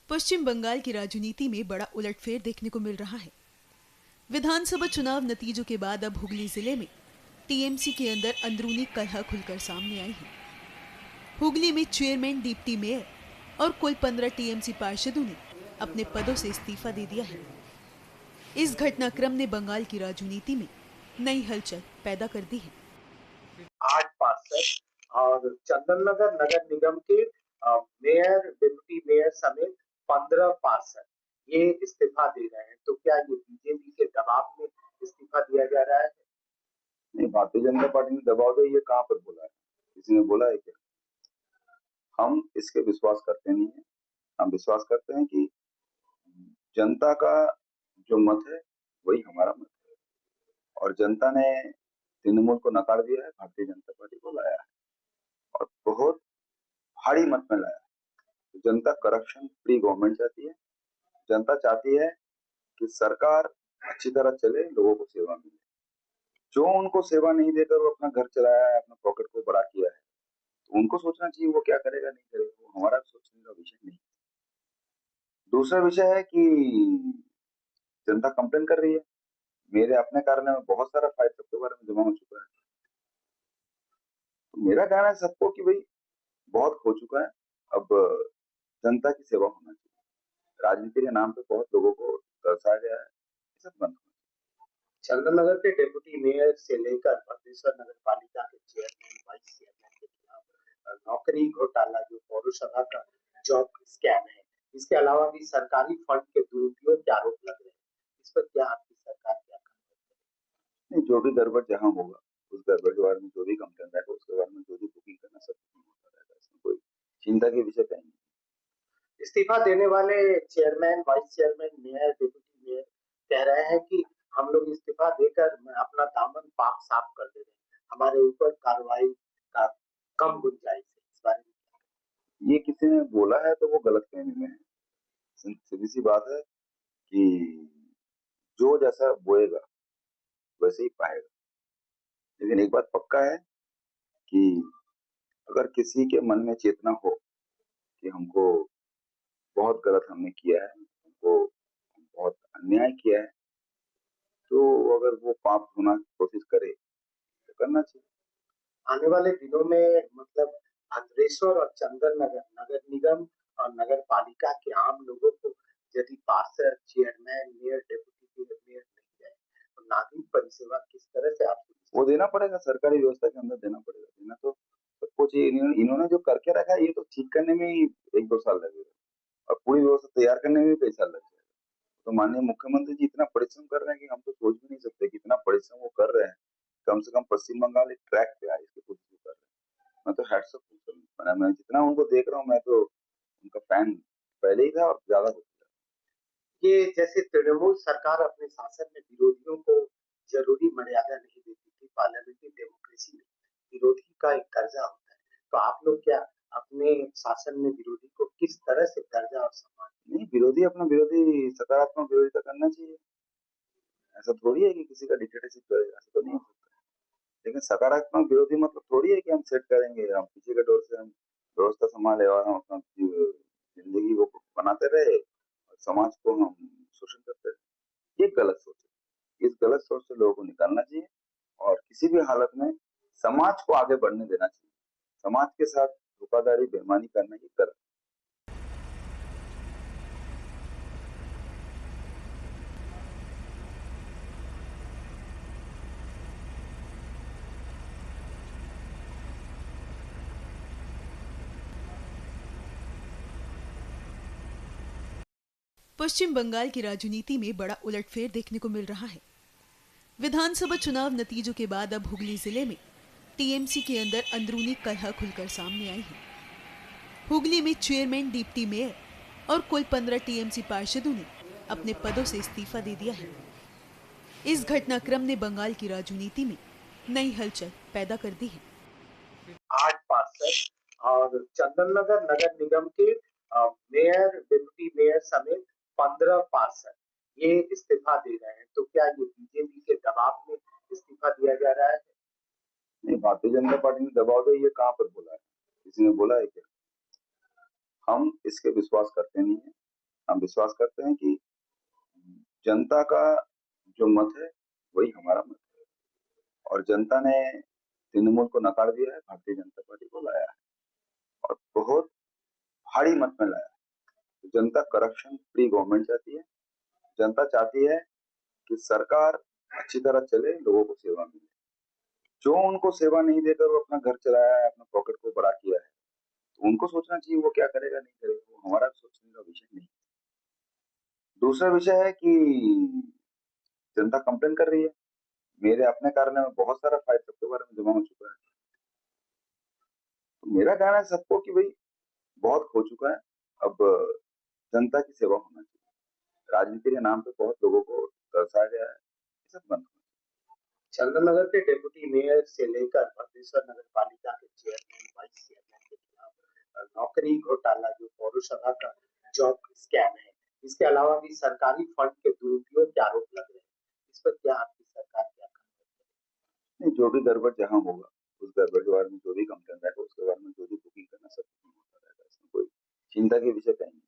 पश्चिम बंगाल की राजनीति में बड़ा उलटफेर देखने को मिल रहा है। विधानसभा चुनाव नतीजों के बाद अब हुगली जिले में टीएमसी के अंदर अंदरूनी कलह खुलकर सामने आई है। हुगली में चेयरमैन, डिप्टी मेयर और कुल 15 टीएमसी पार्षदों ने अपने पदों से इस्तीफा दे दिया है। इस घटनाक्रम ने बंगाल की राजनीति में नई हलचल पैदा कर दी है। 8 पार्षद और चंदन नगर नगर निगम के मेयर, डिप्टी मेयर समेत 15 पार्षद ये इस्तीफा दे रहे हैं। तो क्या ये बीजेपी के दबाव में इस्तीफा दिया जा रहा है? नहीं, भारतीय जनता पार्टी ने दबाव दिया, ये कहाँ पर बोला है? किसी ने बोला है क्या? हम इसके विश्वास करते नहीं है। हम विश्वास करते हैं कि जनता का जो मत है वही हमारा मत है, और जनता ने तृणमूल को नकार दिया है, भारतीय जनता पार्टी को लाया है और बहुत भारी मत में लाया है। तो जनता करप्शन फ्री गवर्नमेंट चाहती है। जनता चाहती है कि सरकार अच्छी तरह चले, लोगों को सेवा मिले। जो उनको सेवा नहीं देकर वो अपना घर चलाया है, अपना पॉकेट को बड़ा किया है, तो उनको सोचना चाहिए वो क्या करेगा नहीं करेगा, वो हमारा सोचने का विषय नहीं। दूसरा विषय है कि जनता कंप्लेन कर रही है। मेरे अपने कार्यालय में बहुत सारा फाइल सबके बारे में जमा हो चुका है। तो मेरा कहना है सबको कि भाई बहुत हो चुका है, अब जनता की सेवा होना चाहिए। राजनीति के नाम पे बहुत लोगों को दर्शाया गया है, ये सब बंद होना चाहिए। चंदन नगर के डिप्टी मेयर से लेकर भद्रेश्वर नगर पालिका के चेयरमैन, वाइस चेयरमैन के खिलाफ नौकरी घोटाला, जो पौरसभा का जॉब स्कैम है, इसके अलावा भी सरकारी फंड के दुरुपयोग के आरोप लग रहे हैं। इस पर क्या आपकी सरकार क्या नहीं, जो भी गड़बड़ जहाँ होगा, उस गड़बड़ के बारे में जो भी कंप्लेन रहेगा, उसके बारे में जो भी बुकिंग करना सब बुकिंग होता रहेगा। इसमें कोई चिंता के विषय कहीं नहीं। इस्तीफा देने वाले chairman, vice chairman, mayor, deputy mayor कह रहे हैं कि हम लोग इस्तीफा देकर अपना दामन पाक साफ कर दे रहे हैं, हमारे ऊपर कार्रवाई का कम गुंजाइश है। इस बारे में ये किसी ने बोला है तो वो गलतफहमी में है। सीधी सी बात है कि जो जैसा बोएगा वैसे ही पाएगा। लेकिन एक बात पक्का है कि अगर किसी के मन में चेतना हो कि हमको बहुत गलत हमने किया है, हमको बहुत अन्याय किया है, तो अगर वो पाप धोना की कोशिश करे तो करना चाहिए। आने वाले दिनों में मतलब भद्रेश्वर और चंदन नगर नगर निगम और नगर पालिका के आम लोगों को यदि पार्षद, चेयरमैन, मेयर, डिप्टी मेयर नहीं जाए तो नागरिक परिसेवा किस तरह से आप वो देना पड़ेगा, सरकारी व्यवस्था के अंदर देना पड़ेगा। देना तो सबको चाहिए। इन्होंने जो करके रखा है ये तो ठीक करने में ही 1-2 साल लगेगा और पूरी व्यवस्था तैयार करने में भी कई साल लग जाएगा। तो माननीय मुख्यमंत्री जी इतना परिश्रम कर रहे हैं कि हम तो सोच भी नहीं सकते कितना परिश्रम वो कर रहे हैं। कम से कम पश्चिम बंगाल एक ट्रैक पे आए इसके खुद कर रहे हैं। मैं तो हैट्स ऑफ, मैं जितना उनको देख रहा हूँ मैं तो उनका फैन पहले ही था और ज्यादा हो गया। ये जैसे तृणमूल सरकार अपने शासन में विरोधियों को जरूरी मर्यादा नहीं देती थी, पार्लियामेंट्री डेमोक्रेसी में विरोधी का एक दर्जा होता है, तो आप लोग क्या अपने शासन में विरोधी को किस तरह से दर्जा और सम्मान? नहीं, विरोधी अपना विरोधी सकारात्मक विरोधिता करना चाहिए। ऐसा थोड़ी है कि किसी का डिक्टेटरशिप चलेगा, ऐसा तो नहीं हो सकता। लेकिन सकारात्मक विरोधी मतलब थोड़ी है कि हम सेट करेंगे, हम पीछे के डोर से हम व्यवस्था संभाले और हम अपना जिंदगी को बनाते रहे और समाज को हम शोषण करते रहे। ये गलत सोच है। इस गलत सोच से लोगों को निकालना चाहिए और किसी भी हालत में समाज को आगे बढ़ने देना चाहिए। समाज के साथ धोखाधड़ी, बेईमानी करना ये गलत। पश्चिम बंगाल की राजनीति में बड़ा उलटफेर देखने को मिल रहा है। विधानसभा चुनाव नतीजों के बाद अब हुगली जिले में टीएमसी के अंदर अंदरूनी कलह खुलकर सामने आई है। हुगली में चेयरमैन, डिप्टी मेयर और कुल 15 टीएमसी पार्षदों ने अपने पदों से इस्तीफा दे दिया है। इस घटनाक्रम ने बंगाल की राजनीति में नई हलचल पैदा कर दी है। 8 पार्षद और चंदन नगर नगर निगम के मेयर, डिप्टी मेयर समेत 15 पार्षद ये इस्तीफा दे रहे हैं। तो क्या ये बीजेपी के दबाव में इस्तीफा दिया जा रहा है? नहीं, भारतीय जनता पार्टी ने दबाव दिया, ये कहाँ पर बोला है? किसी ने बोला है क्या? हम इसके विश्वास करते नहीं है। हम विश्वास करते हैं कि जनता का जो मत है वही हमारा मत है और जनता ने तृणमूल को नकार दिया है, भारतीय जनता पार्टी को लाया है और बहुत भारी मत में लाया है। तो जनता करप्शन फ्री गवर्नमेंट चाहती है, जनता चाहती है कि सरकार अच्छी तरह चले, लोगों को सेवा मिले। जो उनको सेवा नहीं देकर वो अपना घर चलाया है, अपना पॉकेट को बड़ा किया है, तो उनको सोचना चाहिए वो क्या करेगा नहीं करेगा, वो हमारा सोचने का विषय नहीं। दूसरा विषय है कि जनता कंप्लेन कर रही है, मेरे अपने कार्यालय में बहुत सारा फाइल सबके बारे में जमा हो चुका है। तो मेरा कहना है सबको कि भाई बहुत हो चुका है, अब जनता की सेवा होना चाहिए। राजनीति के नाम पे बहुत लोगों को तरसाया गया है, ये सब बंद होना चंदननगर के डेप्यूटी मेयर से लेकर भद्रेश्वर नगर पालिका के चेयरमैन वाइस चेयरमैन के खिलाफ नौकरी घोटाला जो पौरसभा का जॉब स्कैम है, इसके अलावा भी सरकारी फंड के दुरुपयोग के आरोप लग रहे हैं। इस पर क्या आपकी सरकार क्या चाहिए। जो भी गड़बड़ जहाँ होगा उस गड़बड़ के बारे में जो भी कंप्लेन रहेगा उसके बारे में जो भी बुकिंग करना सब होता रहेगा, इसमें कोई चिंता के विषय कहीं नहीं।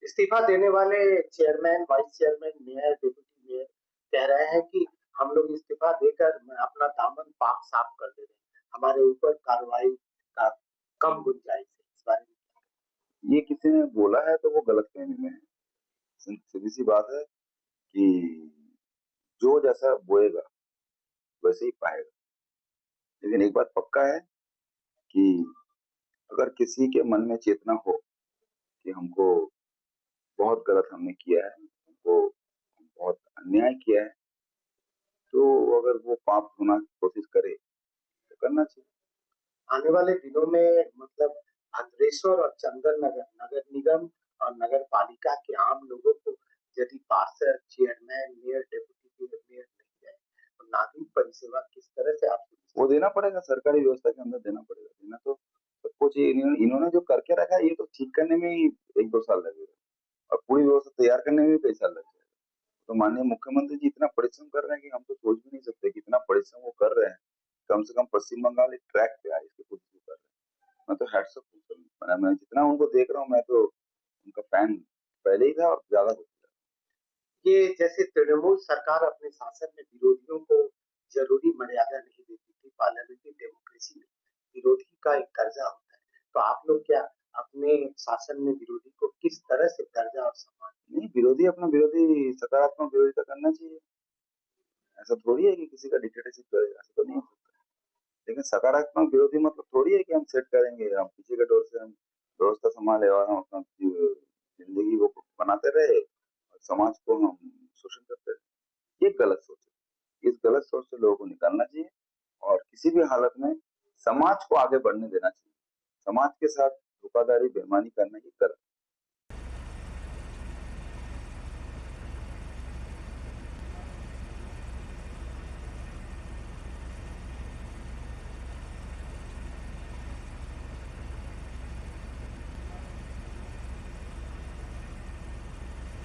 इस्तीफा देने वाले chairman vice chairman mayor deputy mayor कह रहे हैं कि हम लोग इस्तीफा देकर अपना दामन पाक साफ कर दे रहे हैं, हमारे ऊपर कार्रवाई का कम गुंजाइश है। इस बारे में ये किसी ने बोला है तो वो गलत फहमी में है। सीधी सी बात है कि जो जैसा बोएगा वैसे ही पाएगा। लेकिन एक बात पक्का है कि अगर किसी के मन में चेतना हो कि हमको बहुत गलत हमने किया है, हमको बहुत अन्याय किया है, तो अगर वो पाप धोना की कोशिश करे तो करना चाहिए। आने वाले दिनों में मतलब भद्रेश्वर और चंदन नगर नगर निगम और नगर पालिका के आम लोगों को यदि पार्षद चेयरमैन मेयर डेप्यूटी मेयर नहीं जाए तो नागरिक परिसेवा किस तरह से आप वो देना पड़ेगा, सरकारी व्यवस्था के अंदर देना पड़ेगा। देना तो सबको चाहिए। इन्होंने जो करके रखा है ये तो ठीक करने में ही 1-2 साल लगेगा और पूरी व्यवस्था तैयार करने में भी कई साल लग जाएगा। तो माननीय मुख्यमंत्री जी इतना परिश्रम कर रहे हैं कि हम तो सोच भी नहीं सकते कितना परिश्रम वो कर रहे हैं। कम से कम पश्चिम बंगाल एक ट्रैक पे आए इसके खुद कर रहे हैं। मैं तो हैट्स ऑफ मैं जितना उनको देख रहा हूँ मैं तो उनका फैन पहले ही था और ज्यादा हो गया। ये जैसे तृणमूल सरकार अपने शासन में विरोधियों को जरूरी मर्यादा नहीं देती थी, पार्लियामेंट्री डेमोक्रेसी में विरोधी का एक दर्जा होता है, तो आप लोग क्या अपने शासन में विरोधी को किस तरह से दर्जा और सम्मान? नहीं, विरोधी अपना विरोधी सकारात्मक विरोधिता करना चाहिए। ऐसा थोड़ी है कि किसी का डिक्टेटरशिप चलेगा, ऐसा तो नहीं हो सकता। लेकिन सकारात्मक विरोधी मतलब थोड़ी है कि हम सेट करेंगे, हम पीछे के डोर से हम व्यवस्था संभाले और हम अपना जिंदगी को बनाते रहे और समाज को हम शोषण करते रहे। ये गलत सोच है। इस गलत सोच से लोगों को निकालना चाहिए और किसी भी हालत में समाज को आगे बढ़ने देना चाहिए। समाज के साथ धोखाधड़ी बेईमानी करना ये गलत